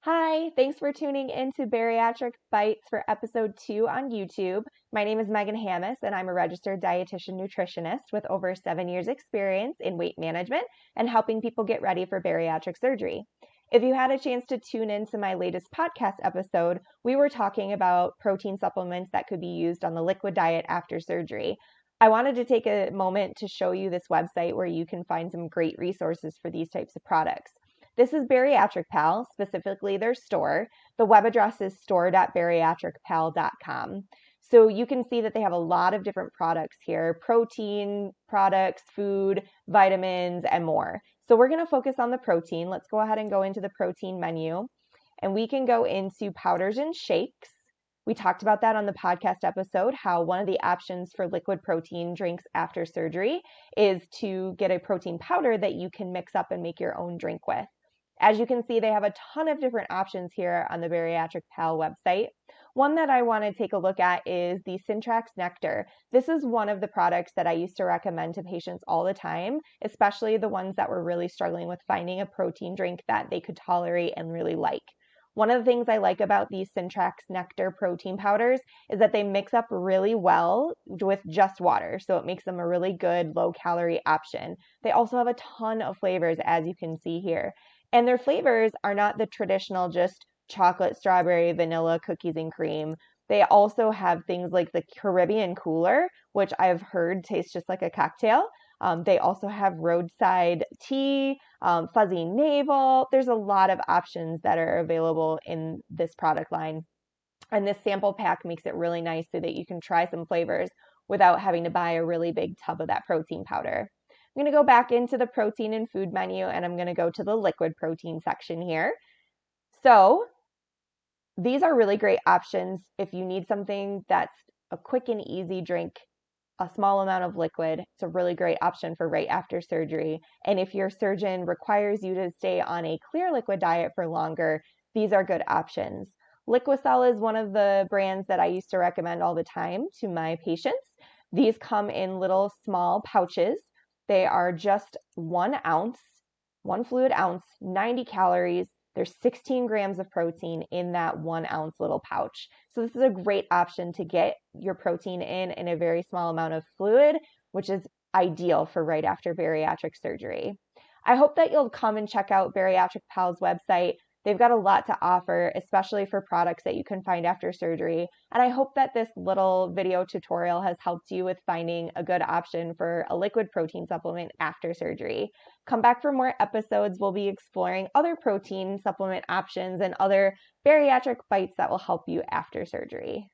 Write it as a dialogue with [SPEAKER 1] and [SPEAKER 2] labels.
[SPEAKER 1] Hi, thanks for tuning in to Bariatric Bites for episode 2 on YouTube. My name is Megan Hammis, and I'm a registered dietitian nutritionist with over 7 years experience in weight management and helping people get ready for bariatric surgery. If you had a chance to tune into my latest podcast episode, we were talking about protein supplements that could be used on the liquid diet after surgery. I wanted to take a moment to show you this website where you can find some great resources for these types of products. This is BariatricPal, specifically their store. The web address is store.bariatricpal.com. So you can see that they have a lot of different products here, protein products, food, vitamins, and more. So we're going to focus on the protein. Let's go ahead and go into the protein menu, and we can go into powders and shakes. We talked about that on the podcast episode, how one of the options for liquid protein drinks after surgery is to get a protein powder that you can mix up and make your own drink with. As you can see, they have a ton of different options here on the Bariatric Pal website. One that I want to take a look at is the Syntrax Nectar. This is one of the products that I used to recommend to patients all the time, especially the ones that were really struggling with finding a protein drink that they could tolerate and really like. One of the things I like about these Syntrax Nectar protein powders is that they mix up really well with just water, so it makes them a really good low-calorie option. They also have a ton of flavors, as you can see here. And their flavors are not the traditional just chocolate, strawberry, vanilla, cookies, and cream. They also have things like the Caribbean Cooler, which I've heard tastes just like a cocktail. They also have roadside tea, fuzzy navel. There's a lot of options that are available in this product line. And this sample pack makes it really nice so that you can try some flavors without having to buy a really big tub of that protein powder. I'm going to go back into the protein and food menu, and I'm going to go to the liquid protein section here. So these are really great options if you need something that's a quick and easy drink, a small amount of liquid. It's a really great option for right after surgery. And if your surgeon requires you to stay on a clear liquid diet for longer, these are good options. Liquicell is one of the brands that I used to recommend all the time to my patients. These come in little small pouches. They are just 1 ounce, 1 fluid ounce, 90 calories. There's 16 grams of protein in that 1 ounce little pouch. So this is a great option to get your protein in a very small amount of fluid, which is ideal for right after bariatric surgery. I hope that you'll come and check out Bariatric Pal's website. They've got a lot to offer, especially for products that you can find after surgery. And I hope that this little video tutorial has helped you with finding a good option for a liquid protein supplement after surgery. Come back for more episodes. We'll be exploring other protein supplement options and other bariatric bites that will help you after surgery.